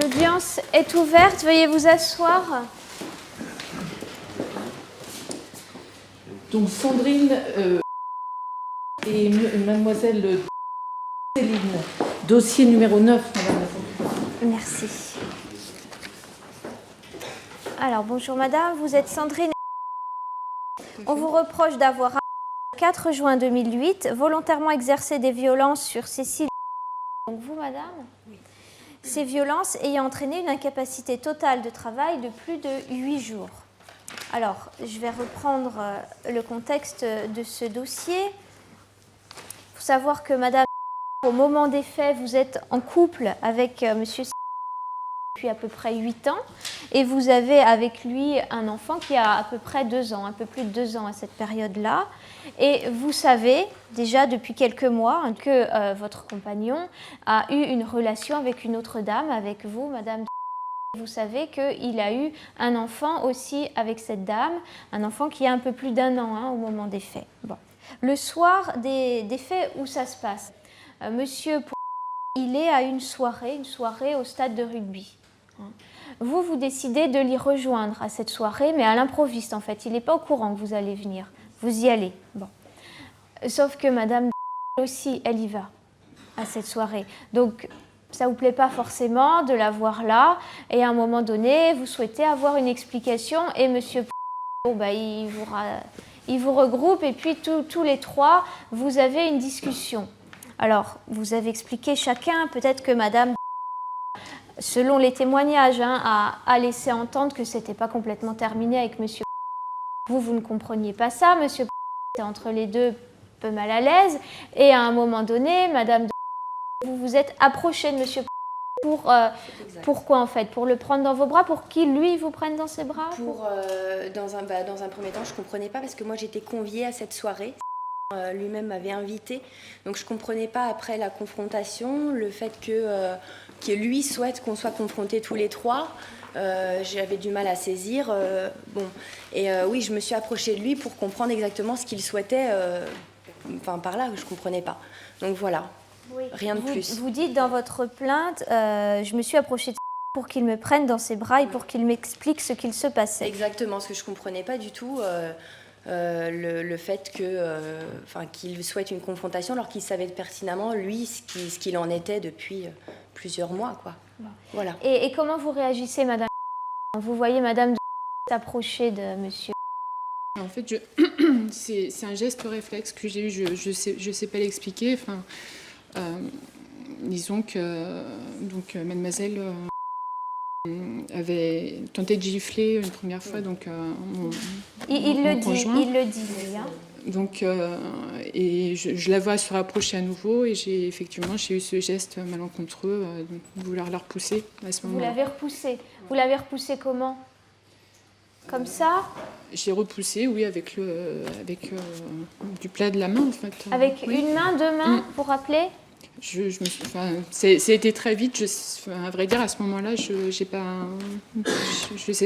L'audience est ouverte, veuillez vous asseoir. Donc Sandrine et mademoiselle Céline, dossier numéro 9, madame la secrétaire. Merci. Alors, bonjour madame, vous êtes Sandrine. On vous reproche d'avoir, le 4 juin 2008, volontairement exercé des violences sur Cécile. Donc vous, madame? Oui. Ces violences ayant entraîné une incapacité totale de travail de plus de 8 jours. Alors, je vais reprendre le contexte de ce dossier. Il faut savoir que madame, au moment des faits, vous êtes en couple avec monsieur depuis à peu près 8 ans et vous avez avec lui un enfant qui a à peu près 2 ans, un peu plus de 2 ans à cette période-là. Et vous savez déjà depuis quelques mois que votre compagnon a eu une relation avec une autre dame, avec vous, madame. Vous savez qu'il a eu un enfant aussi avec cette dame, un enfant qui a un peu plus d'1 an au moment des faits. Bon. Le soir des faits, où ça se passe? Monsieur, il est à une soirée au stade de rugby. Vous décidez de l'y rejoindre à cette soirée, mais à l'improviste en fait. Il n'est pas au courant que vous allez venir. Vous y allez. Bon. Sauf que madame aussi, elle y va à cette soirée. Donc, ça ne vous plaît pas forcément de la voir là. Et à un moment donné, vous souhaitez avoir une explication. Et monsieur, il vous regroupe. Et puis, tous les trois, vous avez une discussion. Alors, vous avez expliqué chacun. Peut-être que madame, selon les témoignages, a laissé entendre que ce n'était pas complètement terminé avec monsieur. Vous ne compreniez pas ça. Monsieur était entre les deux, un peu mal à l'aise. Et à un moment donné, madame, vous vous êtes approché de monsieur pourquoi en fait? Pour le prendre dans vos bras? Pour qu'il, lui, vous prenne dans ses bras? Dans un premier temps, je ne comprenais pas parce que moi, j'étais conviée à cette soirée. Lui-même m'avait invitée. Donc, je ne comprenais pas après la confrontation, le fait que lui souhaite qu'on soit confrontés tous les trois. J'avais du mal à saisir. Oui, je me suis approchée de lui pour comprendre exactement ce qu'il souhaitait. Par là, je ne comprenais pas. Donc, voilà. Oui. Rien de plus. Vous dites dans votre plainte, je me suis approchée de pour qu'il me prenne dans ses bras et pour qu'il m'explique ce qu'il se passait. Exactement, parce que je ne comprenais pas du tout le fait qu'il souhaite une confrontation alors qu'il savait pertinemment, lui, ce qu'il en était depuis plusieurs mois, quoi. Bon. Voilà. Et comment vous réagissez, madame? Vous voyez madame s'approcher de monsieur? En fait, c'est un geste réflexe que j'ai eu, je sais pas l'expliquer. Enfin, disons que mademoiselle avait tenté de gifler une première fois, donc il le dit, oui, hein. Donc, et je la vois se rapprocher à nouveau et j'ai eu ce geste malencontreux de vouloir la repousser à ce moment-là. Vous l'avez repoussée. Vous l'avez repoussée comment? Comme ça? J'ai repoussé, oui, avec du plat de la main, en fait. Avec oui. Une main, 2 mains, pour rappeler? Ça a été très vite. À vrai dire, à ce moment-là, je ne sais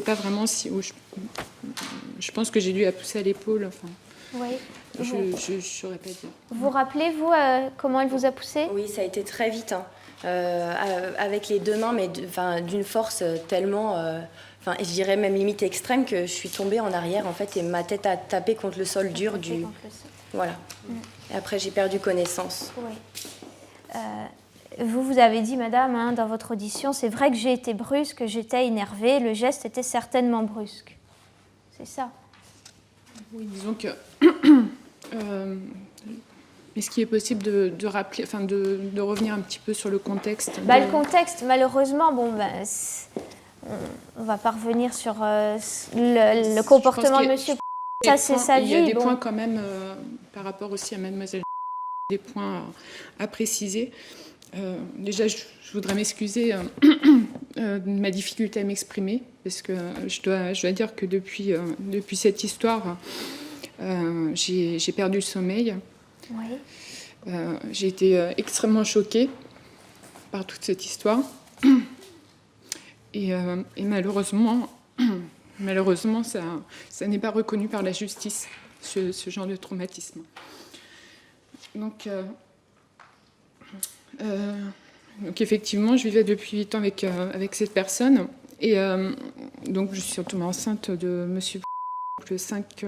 pas vraiment si. Je pense que j'ai dû la pousser à l'épaule. Enfin, oui. Je ne saurais pas dire. Vous rappelez-vous comment elle vous a poussé? Oui, ça a été très vite. Avec les 2 mains, mais d'une force tellement. Je dirais même limite extrême que je suis tombée en arrière en fait et ma tête a tapé contre le sol dur du. Voilà. Et après j'ai perdu connaissance. Oui. Vous avez dit, madame, dans votre audition, c'est vrai que j'ai été brusque, j'étais énervée, le geste était certainement brusque. C'est ça? Oui, disons que. Est-ce qu'il est possible de rappeler, de revenir un petit peu sur le contexte? Le contexte, malheureusement, on va pas revenir sur le comportement de monsieur. Ça, c'est sa vie. Il y a des points quand même, par rapport aussi à mademoiselle, des points à préciser. Déjà, je voudrais m'excuser de ma difficulté à m'exprimer, parce que je dois dire que depuis cette histoire, j'ai perdu le sommeil. Oui. J'ai été extrêmement choquée par toute cette histoire. Et malheureusement, ça n'est pas reconnu par la justice, ce genre de traumatisme. Donc, Donc effectivement, je vivais depuis 8 ans avec cette personne. Et donc je suis tombée enceinte de monsieur le 5,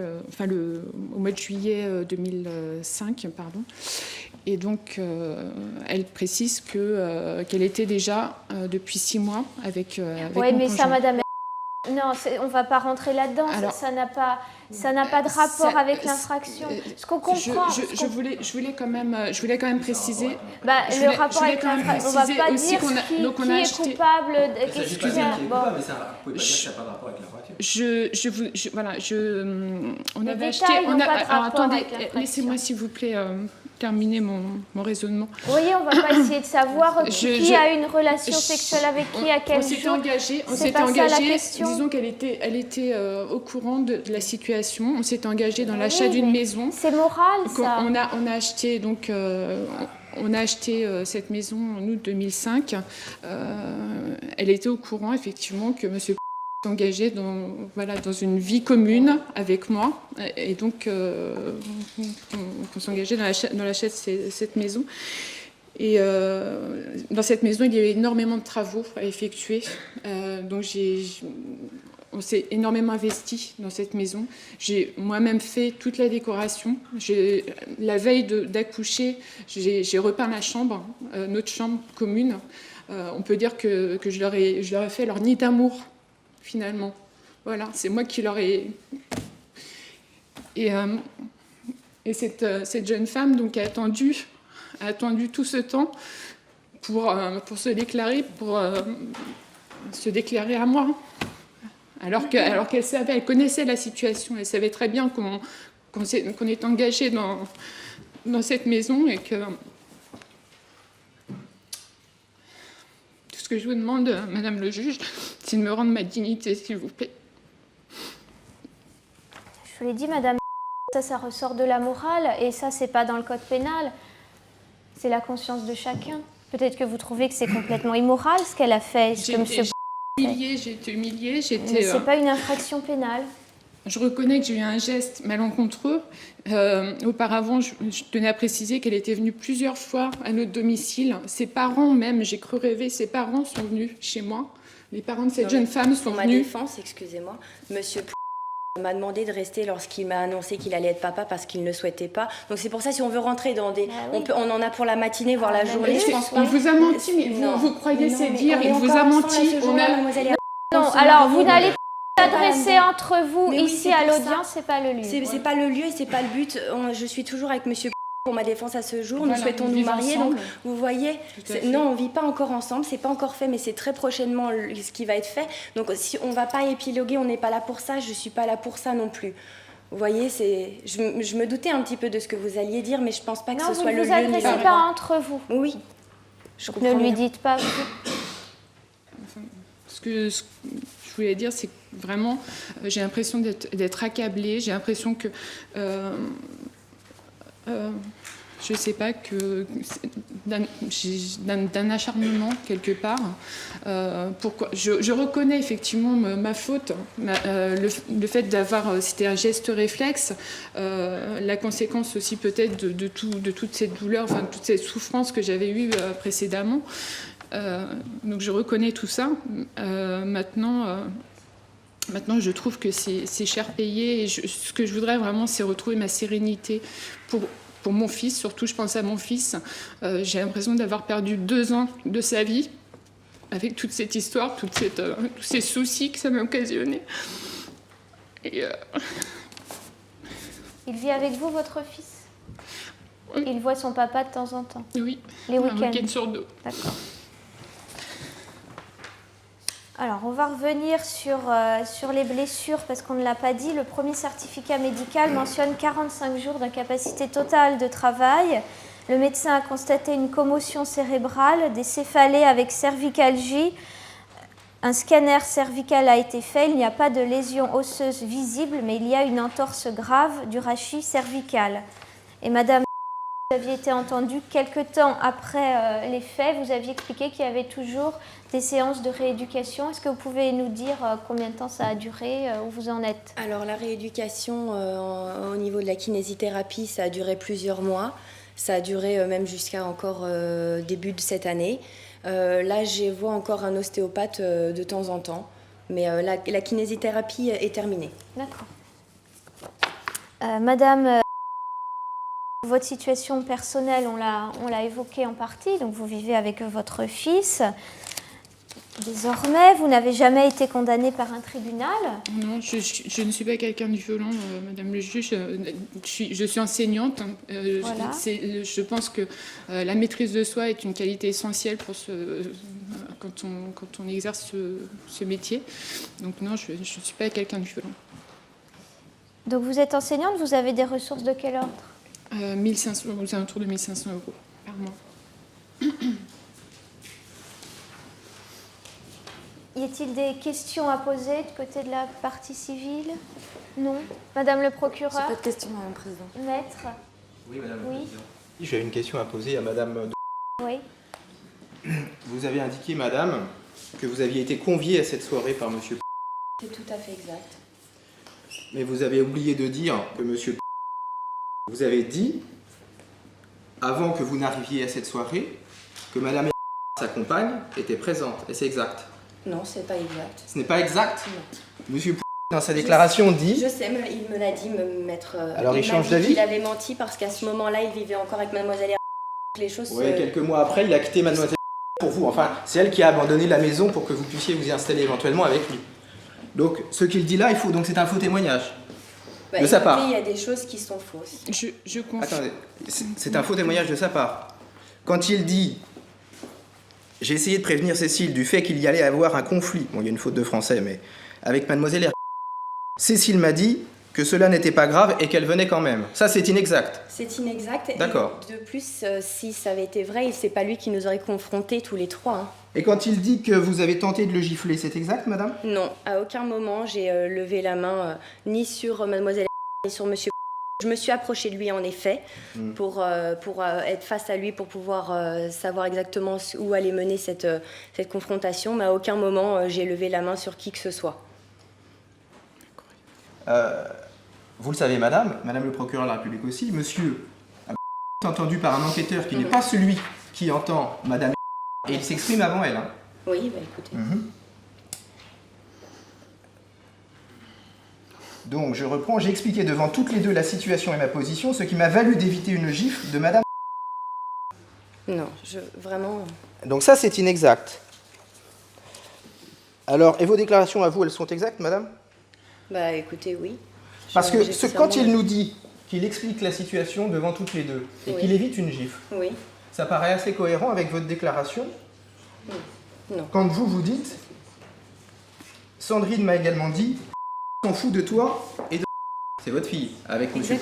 au mois de juillet 2005, pardon. Et donc elle précise qu'elle était déjà depuis 6 mois avec Oui, mon mais conjoint. ça, madame, non, on ne va pas rentrer là-dedans. Alors, Ça n'a pas de rapport ça- avec l'infraction. Ce qu'on comprend... Je voulais quand même préciser. le rapport avec l'infraction, on ne va pas dire qui est acheté. coupable. Il ne s'agit pas de dire qui est Bon. coupable, mais ça, vous ne pouvez pas dire que ça n'a pas de rapport avec l'infraction. On Les avait détails acheté. n'ont pas de rapport Attendez, avec l'infraction. laissez-moi s'il vous plaît terminer mon raisonnement. Vous voyez, on ne va pas essayer de savoir qui a une relation sexuelle avec qui, à quel On s'était jour. engagé. C'est pas ça la question. Disons qu'elle était au courant de la situation. On s'était engagé dans l'achat Oui, d'une mais maison. C'est moral, ça. On a acheté donc. On a acheté cette maison en août 2005. Elle était au courant effectivement que monsieur engagé dans une vie commune avec moi, et donc on s'engageait dans l'achat de cette maison. Et dans cette maison, il y avait énormément de travaux à effectuer. Donc on s'est énormément investi dans cette maison. J'ai moi-même fait toute la décoration. La veille d'accoucher, j'ai repeint la chambre, notre chambre commune. On peut dire que je leur ai fait leur nid d'amour, finalement. Voilà, c'est moi qui leur ai... Et cette jeune femme donc, a attendu tout ce temps pour se déclarer à moi. Alors qu'elle savait, elle connaissait la situation, elle savait très bien qu'on est engagé dans cette maison et que... Tout ce que je vous demande, Madame le juge, c'est de me rendre ma dignité, s'il vous plaît. Je vous l'ai dit, madame, ça ressort de la morale, et ça, c'est pas dans le code pénal. C'est la conscience de chacun. Peut-être que vous trouvez que c'est complètement immoral, ce qu'elle a fait, ce que monsieur... J'ai été humiliée, Mais c'est pas une infraction pénale. Je reconnais que j'ai eu un geste malencontreux. Auparavant, je tenais à préciser qu'elle était venue plusieurs fois à notre domicile. Ses parents même, j'ai cru rêver, ses parents sont venus chez moi. Les parents de cette jeune femme sont Pour ma venus. défense, excusez-moi, monsieur m'a demandé de rester lorsqu'il m'a annoncé qu'il allait être papa parce qu'il ne souhaitait pas. Donc c'est pour ça, si on veut rentrer dans des... oui. on en a pour la matinée, voire la mais journée, je pense On pas. vous a menti, mais Non. vous croyez Non, c'est mais dire, on est il vous encore a ensemble menti. à ce jour-là, mademoiselle Hervé. Non, se alors marier, vous n'allez mais- pas adresser entre vous Mais oui, ici c'est à pour ça. l'audience, c'est pas le lieu. C'est pas le lieu et c'est pas le but. Je suis toujours avec monsieur pour ma défense à ce jour. Voilà, Nous souhaitons nous nous vivons marier. ensemble. Donc, vous voyez, Tout à fait. non, on vit pas encore ensemble. C'est pas encore fait, mais c'est très prochainement ce qui va être fait. Donc, si on va pas épiloguer, on n'est pas là pour ça. Je suis pas là pour ça non plus. Vous voyez, je me doutais un petit peu de ce que vous alliez dire, mais je pense pas que Non, ce vous soit ne le vous lieu ni adressez l'endroit. pas entre vous. Oui. Je Ne comprends lui bien. dites pas. Ce que je voulais dire, c'est que vraiment, j'ai l'impression d'être accablée. J'ai l'impression que... je ne sais pas, d'un acharnement quelque part. Pourquoi je reconnais effectivement ma faute, le fait d'avoir, c'était un geste réflexe, la conséquence aussi peut-être de toute cette douleur, enfin de toute cette souffrance que j'avais eue précédemment. Donc je reconnais tout ça. Maintenant, je trouve que c'est cher payé. Et ce que je voudrais vraiment, c'est retrouver ma sérénité pour mon fils. Surtout, je pense à mon fils. J'ai l'impression d'avoir perdu 2 ans de sa vie avec toute cette histoire, tous ces soucis que ça m'a occasionné. Et, Il vit avec vous, votre fils? Oui. Il voit son papa de temps en temps? oui, Les un week-ends? week-end sur 2. D'accord. Alors, on va revenir sur les blessures parce qu'on ne l'a pas dit. Le premier certificat médical mentionne 45 jours d'incapacité totale de travail. Le médecin a constaté une commotion cérébrale, des céphalées avec cervicalgie. Un scanner cervical a été fait. Il n'y a pas de lésion osseuse visible, mais il y a une entorse grave du rachis cervical. Et madame, vous aviez été entendue quelque temps après les faits. Vous aviez expliqué qu'il y avait toujours des séances de rééducation. Est-ce que vous pouvez nous dire combien de temps ça a duré, où vous en êtes? Alors la rééducation au niveau de la kinésithérapie, ça a duré plusieurs mois. Ça a duré même jusqu'à encore début de cette année. Là, je vois encore un ostéopathe de temps en temps, mais la kinésithérapie est terminée. D'accord. Madame, votre situation personnelle, on l'a évoquée en partie, donc vous vivez avec votre fils. Désormais, vous n'avez jamais été condamnée par un tribunal? Non, je ne suis pas quelqu'un de violent, Madame le juge. Je suis enseignante. Voilà. Je pense que la maîtrise de soi est une qualité essentielle pour quand on exerce ce métier. Donc non, je ne suis pas quelqu'un de violent. Donc vous êtes enseignante, vous avez des ressources de quel ordre? 1500, aux alentours de 1500 € par mois. Y a-t-il des questions à poser du côté de la partie civile? Non. Madame le procureur? Pas de questions, Madame la Présidente. Maître? Oui, madame. Oui. la présidente. J'ai une question à poser à madame. Oui. Vous avez indiqué, madame, que vous aviez été conviée à cette soirée par monsieur. C'est tout à fait exact. Mais vous avez oublié de dire que monsieur vous avez dit, avant que vous n'arriviez à cette soirée, que madame sa compagne était présente. Et c'est exact. Non, c'est pas exact. Ce n'est pas exact. Non. Monsieur dans sa déclaration dit... Je sais, mais il me l'a dit, maître. Alors, il m'a change dit d'avis? qu'il avait menti parce qu'à ce moment-là, il vivait encore avec mademoiselle les choses... Oui, quelques mois après, il a quitté mademoiselle pour vous. Enfin, c'est elle qui a abandonné la maison pour que vous puissiez vous y installer éventuellement avec lui. Donc, ce qu'il dit là, il faut... Donc, c'est un faux témoignage. De sa part. Il y a des choses qui sont fausses. Je confie. Attendez, c'est un faux témoignage de sa part. Quand il dit « J'ai essayé de prévenir Cécile du fait qu'il y allait avoir un conflit », bon, il y a une faute de français, mais avec mademoiselle R. Cécile m'a dit que cela n'était pas grave et qu'elle venait quand même. Ça, c'est inexact. C'est inexact. Et D'accord. de plus, si ça avait été vrai, c'est pas lui qui nous aurait confrontés tous les trois. Hein. Et quand il dit que vous avez tenté de le gifler, c'est exact, madame? Non, à aucun moment j'ai levé la main ni sur mademoiselle ni sur monsieur. Je me suis approchée de lui en effet pour être face à lui, pour pouvoir savoir exactement où allait mener cette confrontation, mais à aucun moment j'ai levé la main sur qui que ce soit. Vous le savez, madame le procureur de la République aussi, monsieur a entendu par un enquêteur qui n'est pas celui qui entend madame et il s'exprime avant elle. Hein. Oui, bah écoutez. Donc, je reprends, j'ai expliqué devant toutes les deux la situation et ma position, ce qui m'a valu d'éviter une gifle de madame. Non, vraiment... Donc ça, c'est inexact. Alors, et vos déclarations à vous, elles sont exactes, madame? Bah écoutez, oui. Parce que quand il nous dit qu'il explique la situation devant toutes les deux et Oui. qu'il évite une gifle, Oui. ça paraît assez cohérent avec votre déclaration. Non. Quand vous dites, Sandrine m'a également dit, s'en fout de toi et de... C'est votre fille, avec monsieur.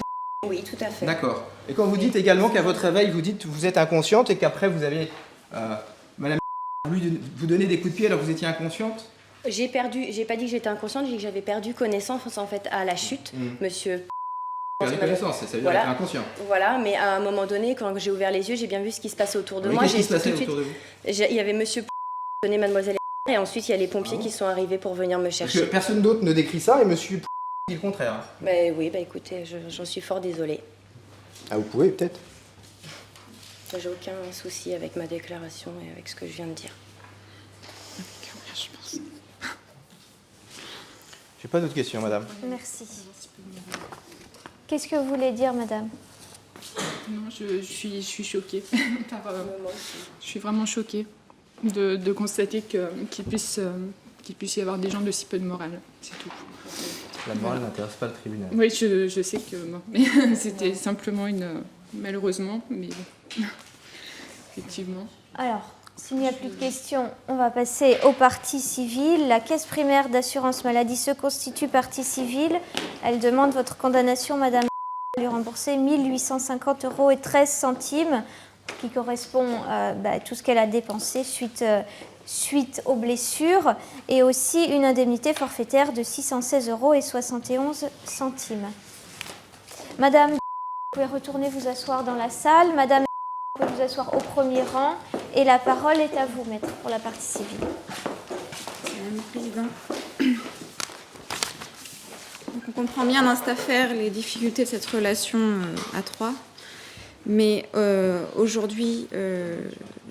Oui, tout à fait. D'accord. Et quand vous dites également qu'à votre réveil, vous dites vous êtes inconsciente et qu'après vous avez... madame voulu vous donner des coups de pied alors que vous étiez inconsciente? J'ai pas dit que j'étais inconsciente, j'ai dit que j'avais perdu connaissance en fait à la chute. Monsieur... Perdu connaissance, ça veut dire Voilà. être inconscient. Voilà, mais à un moment donné, quand j'ai ouvert les yeux, j'ai bien vu ce qui se passait autour de Oui, moi. qu'est-ce qui se tout passait de suite- autour de vous? Il y avait monsieur donné mademoiselle et ensuite il y a les pompiers qui sont arrivés pour venir me Parce que chercher. personne d'autre ne décrit ça et monsieur dit le contraire. Oui, bah écoutez, j'en suis fort désolée. Ah, vous pouvez peut-être. J'ai aucun souci avec ma déclaration et avec ce que je viens de dire. Je pense. J'ai pas d'autres questions, madame. Merci. Qu'est-ce que vous voulez dire, madame? Non, je suis choquée. Moi aussi. Je suis vraiment choquée de constater qu'il puisse y avoir des gens de si peu de morale. C'est tout. La morale n'intéresse pas le tribunal. Oui, je sais que... Bon, mais c'était simplement malheureusement, mais bon. Effectivement. Alors, s'il n'y a plus de questions, on va passer aux parties civiles. La caisse primaire d'assurance maladie se constitue partie civile. Elle demande votre condamnation, madame, à lui rembourser 1 850 € et 13 centimes, qui correspond à tout ce qu'elle a dépensé suite aux blessures, et aussi une indemnité forfaitaire de 616 € et 71 centimes. Madame, vous pouvez retourner vous asseoir dans la salle. Madame, vous pouvez vous asseoir au premier rang. Et la parole est à vous, maître, pour la partie civile. Madame la Présidente. Donc, on comprend bien dans cette affaire les difficultés de cette relation à trois. Mais aujourd'hui,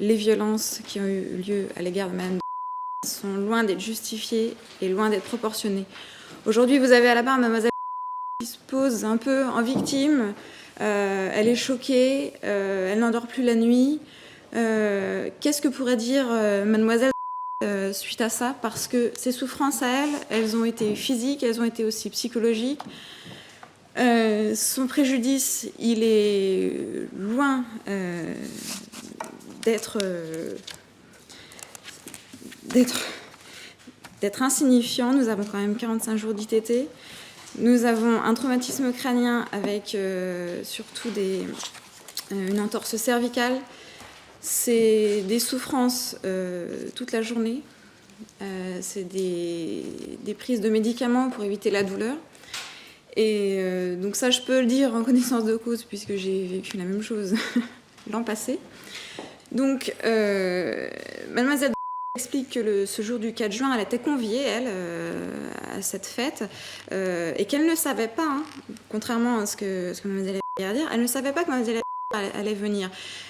les violences qui ont eu lieu à l'égard de Madame sont loin d'être justifiées et loin d'être proportionnées. Aujourd'hui, vous avez à la barre Mademoiselle qui se pose un peu en victime. Elle est choquée, elle n'endort plus la nuit. Qu'est-ce que pourrait dire Mademoiselle suite à ça? Parce que ces souffrances à elle, elles ont été physiques, elles ont été aussi psychologiques. Son préjudice, il est loin d'être insignifiant. Nous avons quand même 45 jours d'ITT. Nous avons un traumatisme crânien avec surtout une entorse cervicale. C'est des souffrances toute la journée. C'est des prises de médicaments pour éviter la douleur. Et donc ça, je peux le dire en connaissance de cause, puisque j'ai vécu la même chose l'an passé. Donc, Mademoiselle explique que ce jour du 4 juin, elle était conviée, elle, à cette fête, et qu'elle ne savait pas, hein, contrairement à ce que Mademoiselle allait dire, elle ne savait pas que Mademoiselle allait venir.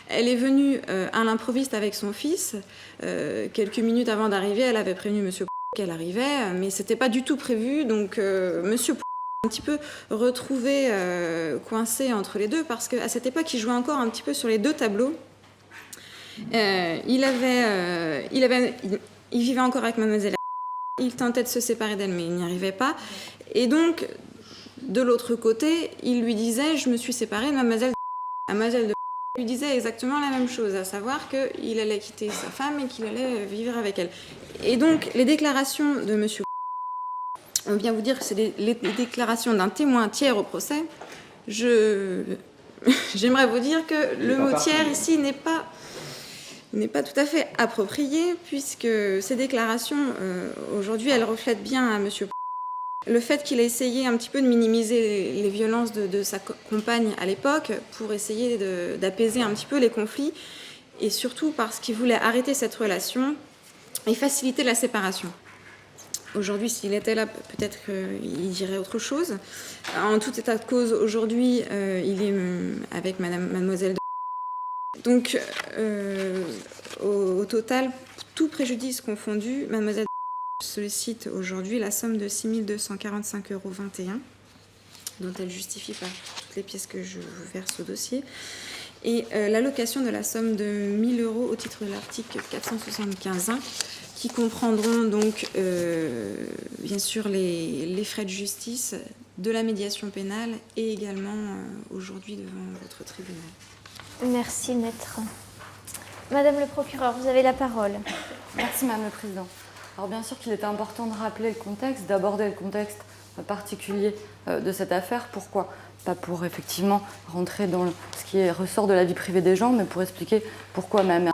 Elle est venue à l'improviste avec son fils. Quelques minutes avant d'arriver, elle avait prévenu Monsieur qu'elle arrivait, mais c'était pas du tout prévu. Donc Monsieur un petit peu retrouvé coincé entre les deux, parce qu'à cette époque, il jouait encore un petit peu sur les deux tableaux. Il vivait encore avec Mademoiselle. Il tentait de se séparer d'elle, mais il n'y arrivait pas. Et donc, de l'autre côté, il lui disait « Je me suis séparée de Mademoiselle ». Mademoiselle de lui disait exactement la même chose, à savoir qu'il allait quitter sa femme et qu'il allait vivre avec elle. Et donc, les déclarations de Monsieur, on vient vous dire que c'est les déclarations d'un témoin tiers au procès. J'aimerais vous dire que le mot tiers ici n'est pas tout à fait approprié, puisque ces déclarations, aujourd'hui, elles reflètent bien à Monsieur le fait qu'il a essayé un petit peu de minimiser les violences de sa compagne à l'époque pour essayer d'apaiser un petit peu les conflits, et surtout parce qu'il voulait arrêter cette relation et faciliter la séparation. Aujourd'hui, s'il était là, peut-être qu'il dirait autre chose. En tout état de cause, aujourd'hui, il est avec Mademoiselle de... Donc, au total, tout préjudice confondu, Mademoiselle sollicite aujourd'hui la somme de 6 245,21 €, dont elle justifie par toutes les pièces que je vous verse au dossier, et l'allocation de la somme de 1 000 € au titre de l'article 475.1, qui comprendront donc bien sûr les frais de justice, de la médiation pénale et également aujourd'hui devant votre tribunal. Merci, maître. Madame le procureur, vous avez la parole. Merci, Madame le Président. Alors bien sûr qu'il était important de rappeler le contexte, d'aborder le contexte particulier de cette affaire. Pourquoi ? Pas pour effectivement rentrer dans ce qui ressort de la vie privée des gens, mais pour expliquer pourquoi ma mère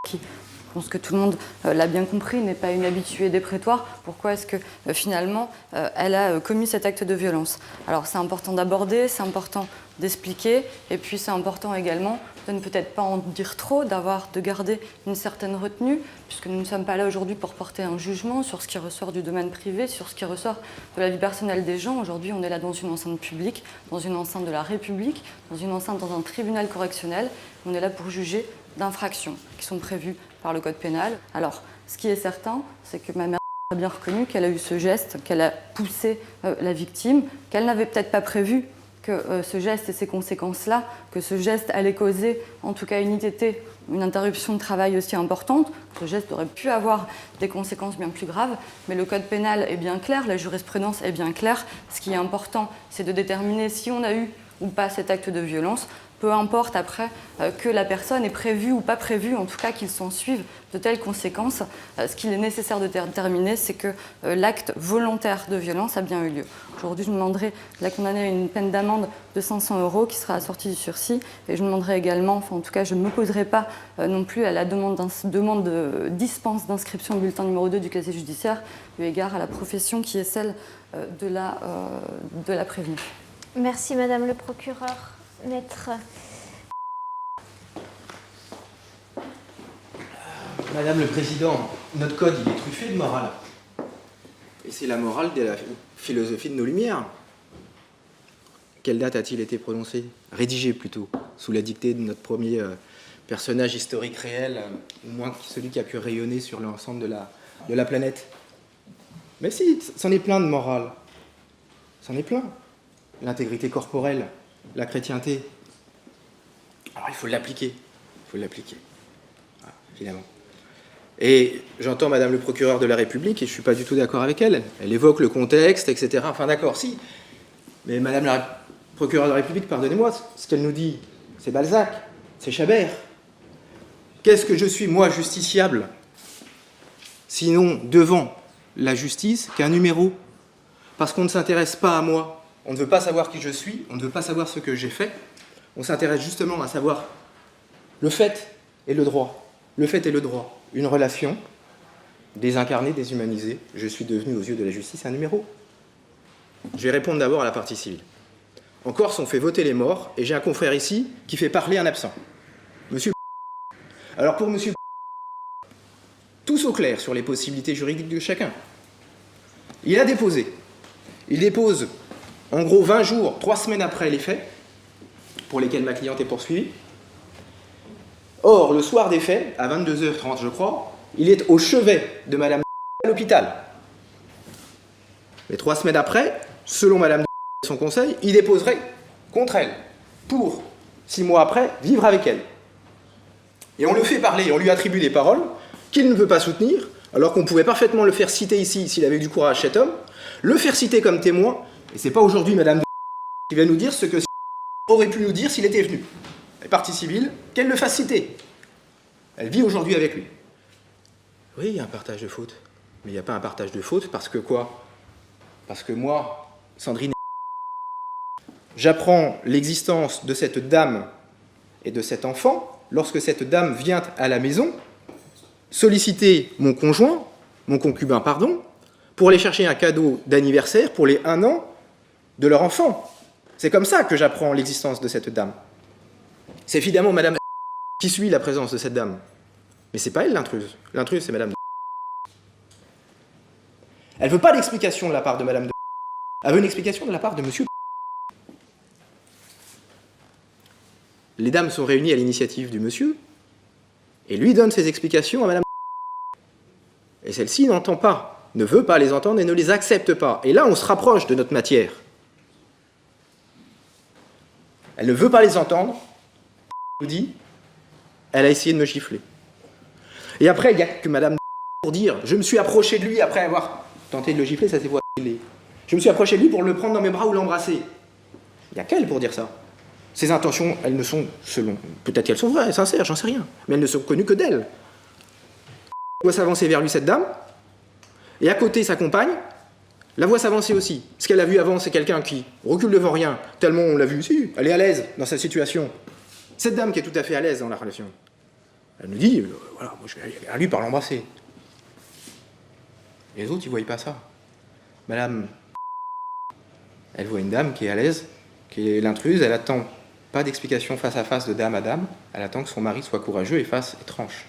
qui, je pense que tout le monde l'a bien compris, n'est pas une habituée des prétoires, pourquoi est-ce que finalement elle a commis cet acte de violence. Alors c'est important d'aborder, c'est important d'expliquer, et puis c'est important également de ne peut-être pas en dire trop, de garder une certaine retenue, puisque nous ne sommes pas là aujourd'hui pour porter un jugement sur ce qui ressort du domaine privé, sur ce qui ressort de la vie personnelle des gens. Aujourd'hui, on est là dans une enceinte publique, dans une enceinte de la République, dans une enceinte dans un tribunal correctionnel. On est là pour juger d'infractions qui sont prévues par le code pénal. Alors, ce qui est certain, c'est que ma mère a bien reconnu qu'elle a eu ce geste, qu'elle a poussé la victime, qu'elle n'avait peut-être pas prévu que ce geste et ces conséquences-là, que ce geste allait causer, en tout cas une ITT, une interruption de travail aussi importante. Ce geste aurait pu avoir des conséquences bien plus graves, mais le code pénal est bien clair, la jurisprudence est bien claire. Ce qui est important, c'est de déterminer si on a eu ou pas cet acte de violence. Peu importe après que la personne ait prévu ou pas prévu, en tout cas qu'il s'en suive de telles conséquences. Ce qu'il est nécessaire de déterminer, c'est que l'acte volontaire de violence a bien eu lieu. Aujourd'hui, je demanderai de la condamner à une peine d'amende de 500 € qui sera assortie du sursis. Et je demanderai également, enfin en tout cas je ne m'opposerai pas non plus à la demande de dispense d'inscription au bulletin numéro 2 du casier judiciaire, eu égard à la profession qui est celle de la prévenue. Merci Madame le procureur. Maître. Madame le Président, notre code il est truffé de morale. Et c'est la morale de la philosophie de nos Lumières. Quelle date a-t-il été prononcé ? Rédigé plutôt, sous la dictée de notre premier personnage historique réel, au moins celui qui a pu rayonner sur l'ensemble de la planète. Mais si, c'en est plein de morale. C'en est plein. L'intégrité corporelle, la chrétienté. Alors il faut l'appliquer. Il faut l'appliquer. Voilà, évidemment. Et j'entends Madame le procureur de la République, et je ne suis pas du tout d'accord avec elle. Elle évoque le contexte, etc. Enfin d'accord, si. Mais Madame la procureure de la République, pardonnez-moi, ce qu'elle nous dit, c'est Balzac, c'est Chabert. Qu'est-ce que je suis, moi, justiciable, sinon devant la justice, qu'un numéro? Parce qu'on ne s'intéresse pas à moi, on ne veut pas savoir qui je suis, on ne veut pas savoir ce que j'ai fait, on s'intéresse justement à savoir le fait et le droit. Le fait et le droit, une relation désincarnée, déshumanisée. Je suis devenu aux yeux de la justice un numéro. Je vais répondre d'abord à la partie civile. En Corse, on fait voter les morts, et j'ai un confrère ici qui fait parler un absent. Monsieur. Alors pour monsieur, tous au clair sur les possibilités juridiques de chacun. Il a déposé. Il dépose en gros 20 jours, 3 semaines après les faits, pour lesquels ma cliente est poursuivie. Or, le soir des faits, à 22h30 je crois, il est au chevet de madame à l'hôpital. Mais 3 semaines après, selon madame et son conseil, il déposerait contre elle, pour, 6 mois après, vivre avec elle. Et on le fait parler, on lui attribue des paroles qu'il ne peut pas soutenir, alors qu'on pouvait parfaitement le faire citer ici, s'il avait eu du courage, cet homme, le faire citer comme témoin, et c'est pas aujourd'hui madame qui va nous dire ce que aurait pu nous dire s'il était venu. Elle est partie civile, qu'elle le fasse citer. Elle vit aujourd'hui avec lui. Oui, il y a un partage de faute. Mais il n'y a pas un partage de faute parce que quoi? Parce que moi, Sandrine, j'apprends l'existence de cette dame et de cet enfant lorsque cette dame vient à la maison solliciter mon conjoint, mon concubin, pardon, pour aller chercher un cadeau d'anniversaire pour les 1 an de leur enfant. C'est comme ça que j'apprends l'existence de cette dame. C'est évidemment madame qui suit la présence de cette dame. Mais c'est pas elle l'intruse. L'intruse, c'est madame. Elle veut pas d'explication de la part de madame. Elle veut une explication de la part de monsieur. Les dames sont réunies à l'initiative du monsieur et lui donne ses explications à madame. Et celle-ci n'entend pas, ne veut pas les entendre et ne les accepte pas. Et là, on se rapproche de notre matière. Elle ne veut pas les entendre, nous dit, elle a essayé de me gifler. Et après, il n'y a que madame pour dire, je me suis approché de lui après avoir tenté de le gifler, ça s'est voix. Je me suis approché de lui pour le prendre dans mes bras ou l'embrasser. Il n'y a qu'elle pour dire ça. Ses intentions, elles ne sont, selon, peut-être qu'elles sont vraies, sincères, j'en sais rien, mais elles ne sont connues que d'elle. Elle voit s'avancer vers lui cette dame, et à côté sa compagne, la voit s'avancer aussi. Ce qu'elle a vu avant, c'est quelqu'un qui recule devant rien, tellement on l'a vu ici, elle est à l'aise dans sa situation. Cette dame qui est tout à fait à l'aise dans la relation, elle nous dit, voilà, moi je vais aller vers lui par l'embrasser. Et les autres, ils ne voient pas ça. Madame, elle voit une dame qui est à l'aise, qui est l'intruse, elle attend pas d'explication face à face de dame à dame, elle attend que son mari soit courageux et fasse et tranche.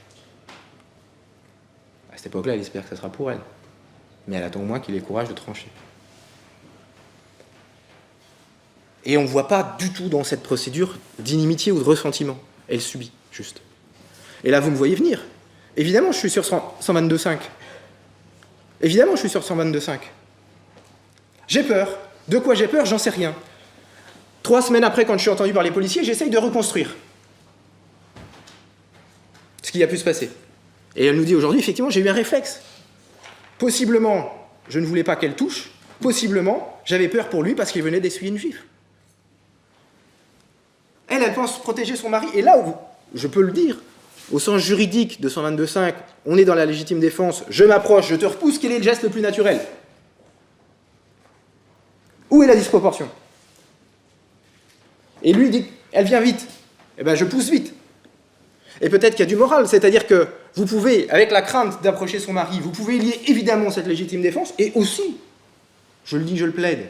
À cette époque-là, elle espère que ça sera pour elle. Mais elle attend au moins qu'il ait le courage de trancher. Et on ne voit pas du tout dans cette procédure d'inimitié ou de ressentiment. Elle subit, juste. Et là, vous me voyez venir. Évidemment, je suis sur 122.5. Évidemment, je suis sur 122.5. J'ai peur. De quoi j'ai peur, j'en sais rien. 3 semaines après, quand je suis entendu par les policiers, j'essaye de reconstruire ce qui a pu se passer. Et elle nous dit aujourd'hui, effectivement, j'ai eu un réflexe. Possiblement, je ne voulais pas qu'elle touche. Possiblement, j'avais peur pour lui parce qu'il venait d'essuyer une gifle. Elle pense protéger son mari. Et là où, je peux le dire, au sens juridique de 122.5, on est dans la légitime défense, je m'approche, je te repousse, quel est le geste le plus naturel? Où est la disproportion? Et lui dit, elle vient vite. Eh bien, je pousse vite. Et peut-être qu'il y a du moral, c'est-à-dire que vous pouvez, avec la crainte d'approcher son mari, vous pouvez lier évidemment cette légitime défense, et aussi, je le dis, je le plaide,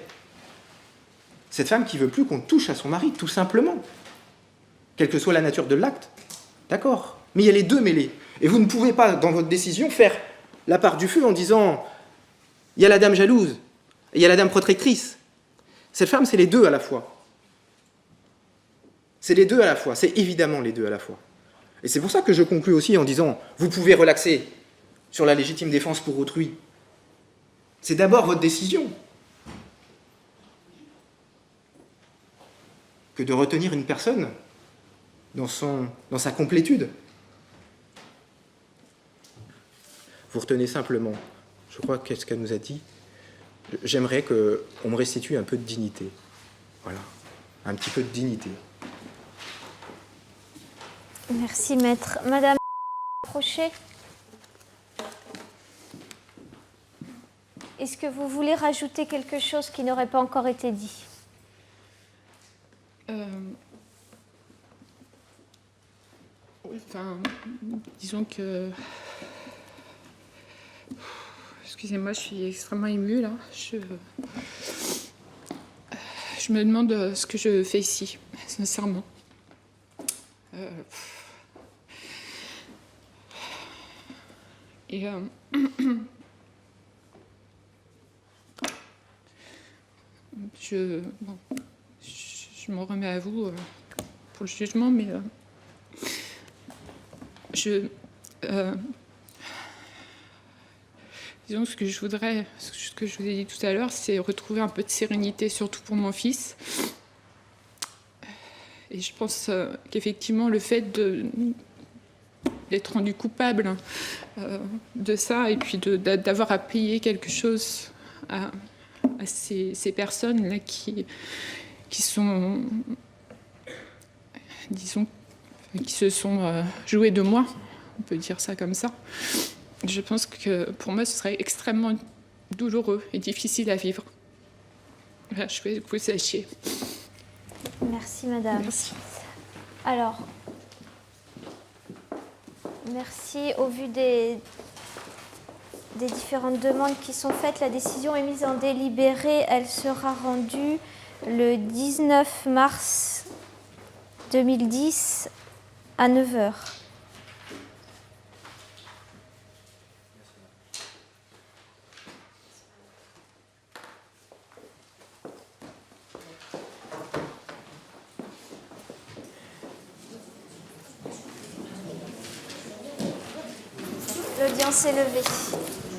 cette femme qui veut plus qu'on touche à son mari, tout simplement. Quelle que soit la nature de l'acte, d'accord. Mais il y a les deux mêlés. Et vous ne pouvez pas, dans votre décision, faire la part du feu en disant, il y a la dame jalouse, et il y a la dame protectrice. Cette femme, c'est les deux à la fois. C'est les deux à la fois, c'est évidemment les deux à la fois. Et c'est pour ça que je conclus aussi en disant, vous pouvez relaxer sur la légitime défense pour autrui. C'est d'abord votre décision que de retenir une personne dans sa complétude. Vous retenez simplement, je crois qu'est-ce qu'elle nous a dit, j'aimerais qu'on me restitue un peu de dignité. Voilà, un petit peu de dignité. Merci, maître. Madame Crochet, est-ce que vous voulez rajouter quelque chose qui n'aurait pas encore été dit? Enfin, disons que... Excusez-moi, je suis extrêmement émue, là. Je me demande ce que je fais ici, sincèrement. Et... je m'en remets à vous pour le jugement, mais disons ce que je voudrais, ce que je vous ai dit tout à l'heure, c'est retrouver un peu de sérénité, surtout pour mon fils. Et je pense qu'effectivement, le fait d'être rendu coupable de ça, et puis d'avoir à payer quelque chose à ces personnes-là qui sont, disons, qui se sont jouées de moi, on peut dire ça comme ça. Je pense que pour moi, ce serait extrêmement douloureux et difficile à vivre. Voilà, je veux que vous sachiez. Merci, madame. Merci. Alors, merci. Au vu des différentes demandes qui sont faites, la décision est mise en délibéré. Elle sera rendue le 19 mars 2010 à 9h. L'audience est levée.